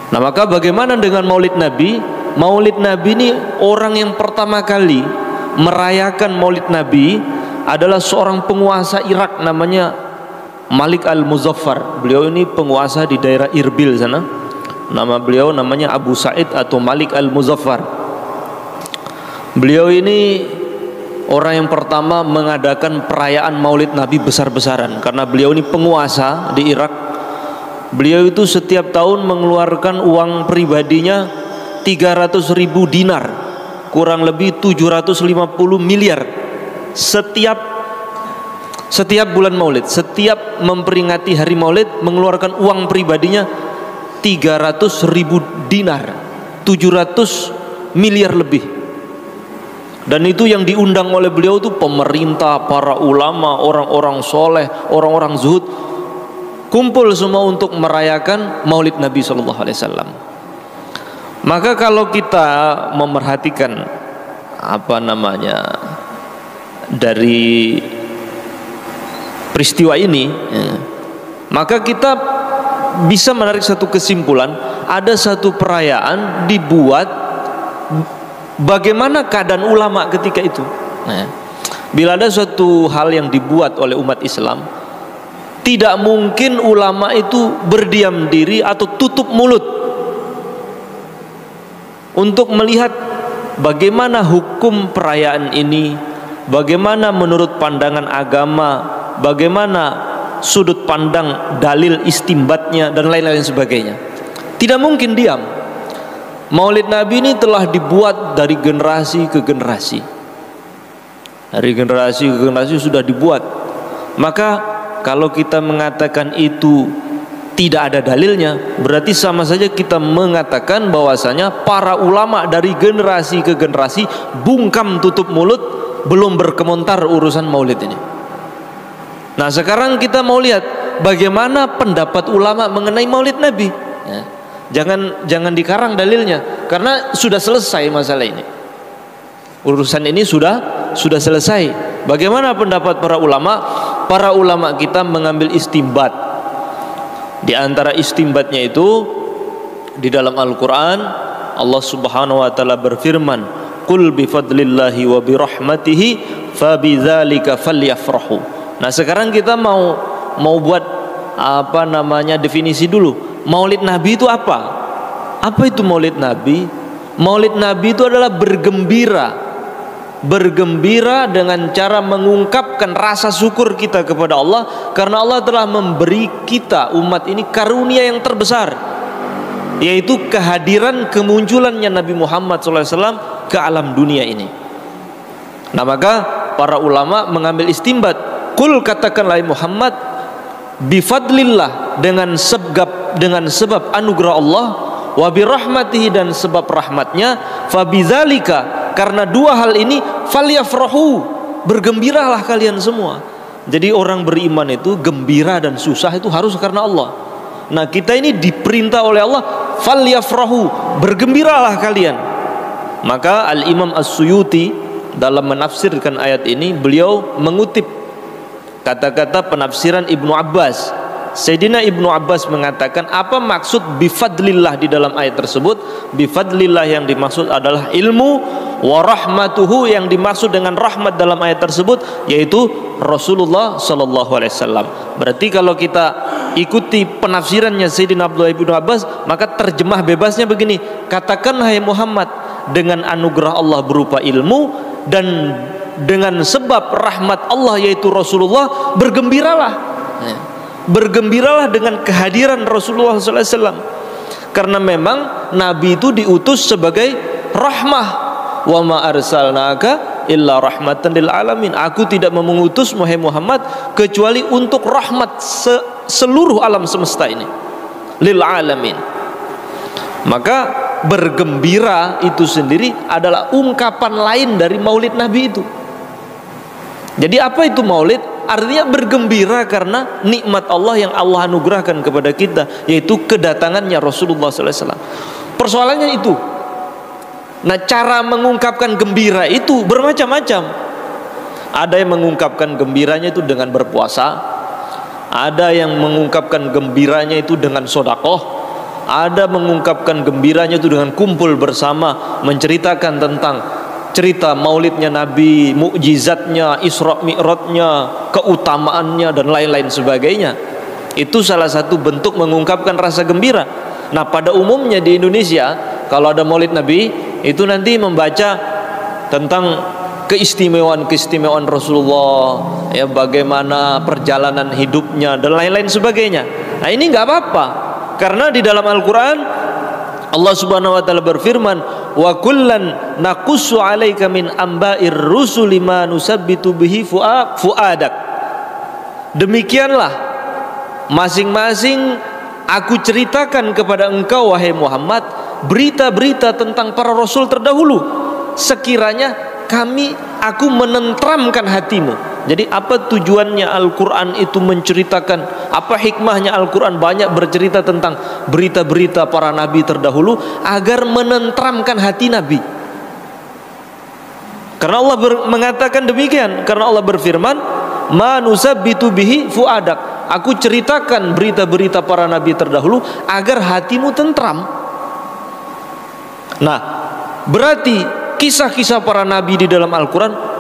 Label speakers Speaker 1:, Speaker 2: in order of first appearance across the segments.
Speaker 1: Nah, maka bagaimana dengan Maulid Nabi? Maulid Nabi ini orang yang pertama kali merayakan Maulid Nabi adalah seorang penguasa Irak namanya Malik Al-Muzaffar. Beliau ini penguasa di daerah Irbil sana. Nama beliau namanya Abu Sa'id atau Malik Al-Muzaffar. Beliau ini orang yang pertama mengadakan perayaan Maulid Nabi besar-besaran, karena beliau ini penguasa di Irak. Beliau itu setiap tahun mengeluarkan uang pribadinya 300.000 dinar, kurang lebih 750 miliar setiap bulan Maulid. Setiap memperingati hari Maulid mengeluarkan uang pribadinya 300.000 dinar, 700 miliar lebih. Dan itu yang diundang oleh beliau itu pemerintah, para ulama, orang-orang soleh, orang-orang zuhud, kumpul semua untuk merayakan Maulid Nabi SAW. Maka kalau kita memerhatikan dari peristiwa ini, maka kita bisa menarik satu kesimpulan. Ada satu perayaan dibuat, bagaimana keadaan ulama ketika itu. Bila ada suatu hal yang dibuat oleh umat Islam, tidak mungkin ulama itu berdiam diri atau tutup mulut untuk melihat bagaimana hukum perayaan ini, bagaimana menurut pandangan agama, bagaimana sudut pandang dalil istimbatnya dan lain-lain sebagainya. Tidak mungkin diam. Maulid Nabi ini telah dibuat dari generasi ke generasi. Dari generasi ke generasi sudah dibuat. Maka kalau kita mengatakan itu tidak ada dalilnya, berarti sama saja kita mengatakan bahwasanya para ulama dari generasi ke generasi bungkam tutup mulut, belum berkomentar urusan Maulid ini. Nah, sekarang kita mau lihat bagaimana pendapat ulama mengenai Maulid Nabi. Jangan dikarang dalilnya, karena sudah selesai masalah ini. Urusan ini sudah selesai. Bagaimana pendapat para ulama? Para ulama kita mengambil istimbat. Di antara istimbatnya itu di dalam Al-Quran, Allah Subhanahu wa taala berfirman, "Qul bi fadlillahi wa bi rahmatihi fabidzalika falyafrahu." Nah, sekarang kita mau buat definisi dulu. Maulid Nabi itu apa? Apa itu Maulid Nabi? Maulid Nabi itu adalah bergembira dengan cara mengungkapkan rasa syukur kita kepada Allah, karena Allah telah memberi kita umat ini karunia yang terbesar, yaitu kehadiran kemunculannya Nabi Muhammad SAW ke alam dunia ini. Nah, maka para ulama mengambil istimbat, kul katakanlah Muhammad, bifadlillah dengan sebab anugerah Allah, wa birahmatihi dan sebab rahmatnya, fabidzalika karena dua hal ini, falyafrahu bergembiralah kalian semua. Jadi orang beriman itu gembira dan susah itu harus karena Allah. Nah, kita ini diperintah oleh Allah, falyafrahu bergembiralah kalian. Maka Al-Imam As-Suyuti dalam menafsirkan ayat ini, beliau mengutip kata-kata penafsiran Ibnu Abbas. Sayyidina Ibnu Abbas mengatakan, apa maksud bifadlillah di dalam ayat tersebut? Bifadlillah yang dimaksud adalah ilmu, wa rahmatuhu yang dimaksud dengan rahmat dalam ayat tersebut yaitu Rasulullah sallallahu alaihi wasallam. Berarti kalau kita ikuti penafsirannya Sayyidina Abdullah Ibnu Abbas, maka terjemah bebasnya begini, katakan hai Muhammad, dengan anugerah Allah berupa ilmu dan dengan sebab rahmat Allah yaitu Rasulullah, bergembiralah. Bergembiralah dengan kehadiran Rasulullah SAW, karena memang Nabi itu diutus sebagai rahmah. Wa ma arsalnaka illa rahmatan lil alamin. Aku tidak mengutus Muhammad kecuali untuk rahmat seluruh alam semesta ini, lil alamin. Maka bergembira itu sendiri adalah ungkapan lain dari Maulid Nabi itu. Jadi apa itu Maulid? Artinya bergembira karena nikmat Allah yang Allah anugerahkan kepada kita, yaitu kedatangannya Rasulullah SAW. Persoalannya itu. Nah, cara mengungkapkan gembira itu bermacam-macam. Ada yang mengungkapkan gembiranya itu dengan berpuasa, ada yang mengungkapkan gembiranya itu dengan sedekah, ada mengungkapkan gembiranya itu dengan kumpul bersama, menceritakan tentang cerita maulidnya Nabi, mukjizatnya, Isra Mi'rajnya, keutamaannya dan lain-lain sebagainya. Itu salah satu bentuk mengungkapkan rasa gembira. Nah, pada umumnya di Indonesia kalau ada maulid Nabi itu nanti membaca tentang keistimewaan Rasulullah, ya, bagaimana perjalanan hidupnya dan lain-lain sebagainya. Nah, ini nggak apa-apa, karena di dalam Al-Quran Allah Subhanahu wa taala berfirman, wa kullan naqussu 'alaika min amba'ir rusuli ma nusabbitu bihi fuadak. Demikianlah masing-masing aku ceritakan kepada engkau wahai Muhammad berita-berita tentang para rasul terdahulu, sekiranya aku menentramkan hatimu. Jadi apa tujuannya Al-Quran itu menceritakan, apa hikmahnya Al-Quran banyak bercerita tentang berita-berita para nabi terdahulu? Agar menentramkan hati Nabi. Karena Allah mengatakan demikian, karena Allah berfirman, ma nusabbitu bihi fuadak. Aku ceritakan berita-berita para nabi terdahulu agar hatimu tentram. Nah, berarti kisah-kisah para nabi di dalam Al-Quran,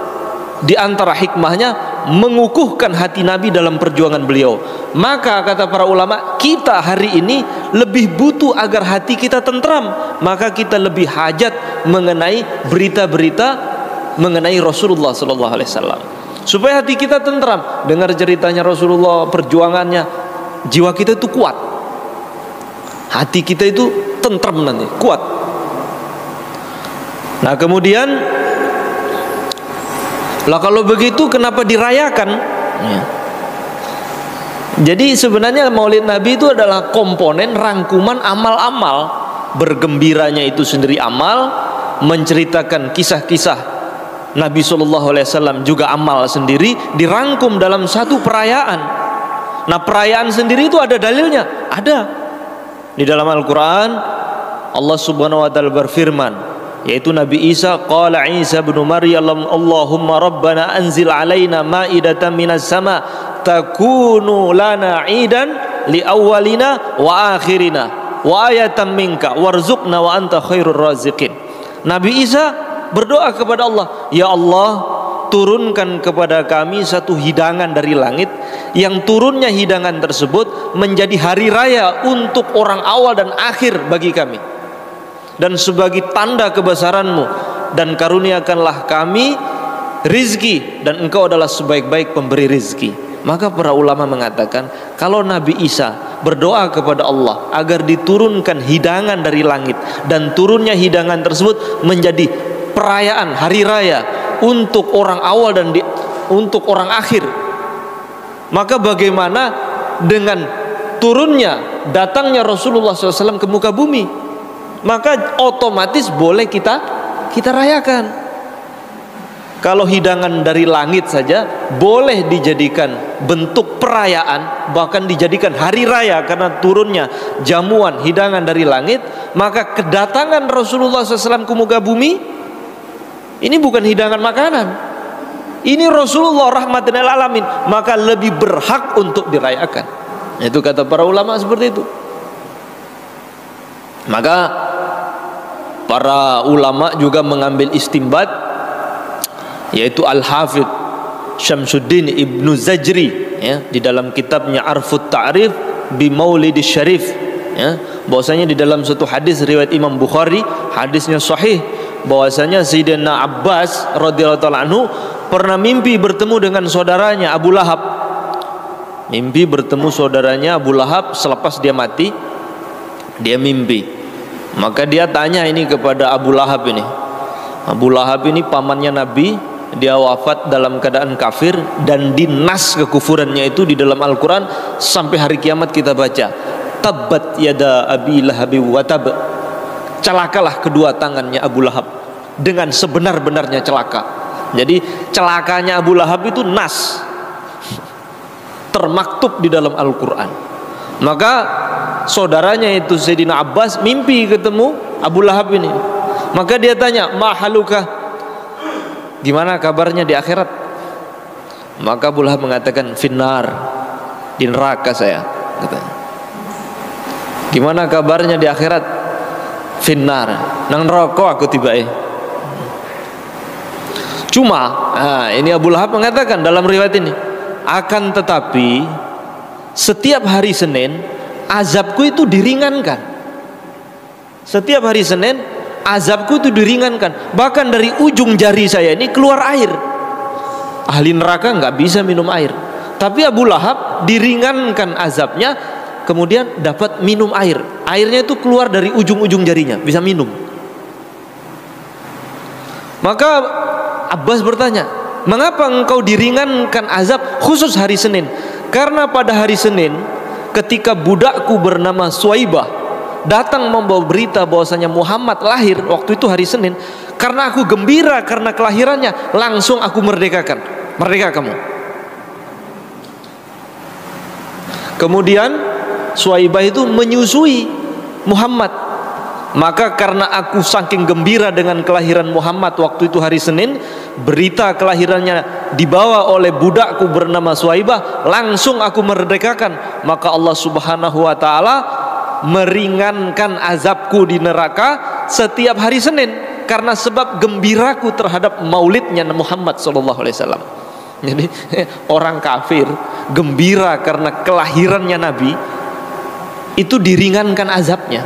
Speaker 1: di antara hikmahnya mengukuhkan hati Nabi dalam perjuangan beliau. Maka kata para ulama, kita hari ini lebih butuh agar hati kita tentram. Maka kita lebih hajat mengenai berita-berita mengenai Rasulullah SAW, supaya hati kita tentram. Dengar ceritanya Rasulullah, perjuangannya, jiwa kita itu kuat, hati kita itu tentram nanti, kuat. Nah, kemudian lah kalau begitu kenapa dirayakan? Ya. Jadi sebenarnya Maulid Nabi itu adalah komponen rangkuman amal-amal. Bergembiranya itu sendiri amal, menceritakan kisah-kisah Nabi SAW juga amal sendiri, dirangkum dalam satu perayaan. Nah, perayaan sendiri itu ada dalilnya, ada di dalam Al-Quran. Allah Subhanahu wa taala berfirman, yaitu Nabi Isa, qala Isa bin Maryam Allahumma rabbana anzil alaina ma'idatan minas sama takunu lana 'idan li awwalina wa akhirina wa ayatan minka warzuqna wa anta khairur raziqin. Nabi Isa berdoa kepada Allah, ya Allah, turunkan kepada kami satu hidangan dari langit, yang turunnya hidangan tersebut menjadi hari raya untuk orang awal dan akhir bagi kami, dan sebagai tanda kebesaranmu, dan karuniakanlah kami rizki, dan engkau adalah sebaik-baik pemberi rizki. Maka para ulama mengatakan, kalau Nabi Isa berdoa kepada Allah agar diturunkan hidangan dari langit, dan turunnya hidangan tersebut menjadi perayaan hari raya untuk orang awal dan untuk orang akhir, maka bagaimana dengan turunnya, datangnya Rasulullah SAW ke muka bumi? Maka otomatis boleh kita rayakan. Kalau hidangan dari langit saja boleh dijadikan bentuk perayaan, bahkan dijadikan hari raya karena turunnya jamuan hidangan dari langit. Maka kedatangan Rasulullah SAW ke muka bumi ini bukan hidangan makanan, ini Rasulullah rahmatan lil alamin, maka lebih berhak untuk dirayakan. Itu kata para ulama seperti itu. Maka para ulama juga mengambil istimbat, yaitu Al-Hafidh Syamsuddin Ibnu Zajri, ya, di dalam kitabnya Arfut Ta'rif bi Maulidis Syarif, ya, bahwasanya di dalam satu hadis riwayat Imam Bukhari, hadisnya sahih, bahwasanya Sayyidina Abbas radhiyallahu ta'ala anhu pernah mimpi bertemu dengan saudaranya Abu Lahab. Mimpi bertemu saudaranya Abu Lahab selepas dia mati, dia mimpi. Maka dia tanya ini kepada Abu Lahab ini. Abu Lahab ini pamannya Nabi, dia wafat dalam keadaan kafir, dan dinas kekufurannya itu di dalam Al-Quran sampai hari kiamat kita baca, tabbat yada abi lahabi wa tab. Celakalah kedua tangannya Abu Lahab, dengan sebenar-benarnya celaka. Jadi celakanya Abu Lahab itu nas, termaktub di dalam Al-Quran. Maka saudaranya itu Sayyidina Abbas mimpi ketemu Abu Lahab ini. Maka dia tanya, mahaluka, gimana kabarnya di akhirat? Maka Abu Lahab mengatakan, finnar, di neraka saya, katanya. Gimana kabarnya di akhirat? Finnar, nang neraka aku tiba. Cuma, ini Abu Lahab mengatakan dalam riwayat ini, akan tetapi setiap hari Senin azabku itu diringankan. Setiap hari Senin azabku itu diringankan. Bahkan dari ujung jari saya ini keluar air. Ahli neraka nggak bisa minum air, tapi Abu Lahab diringankan azabnya, kemudian dapat minum air. Airnya itu keluar dari ujung-ujung jarinya, bisa minum. Maka Abbas bertanya, mengapa engkau diringankan azab khusus hari Senin? Karena pada hari Senin, ketika budakku bernama Suwaibah datang membawa berita bahwasanya Muhammad lahir, waktu itu hari Senin, karena aku gembira karena kelahirannya, langsung aku merdeka kamu. Kemudian Suwaibah itu menyusui Muhammad. Maka karena aku saking gembira dengan kelahiran Muhammad waktu itu hari Senin, berita kelahirannya dibawa oleh budakku bernama Suwaibah, langsung aku merdekakan. Maka Allah Subhanahu wa taala meringankan azabku di neraka setiap hari Senin karena sebab gembiraku terhadap maulidnya Muhammad sallallahu alaihi wasallam. Jadi orang kafir gembira karena kelahirannya Nabi, itu diringankan azabnya.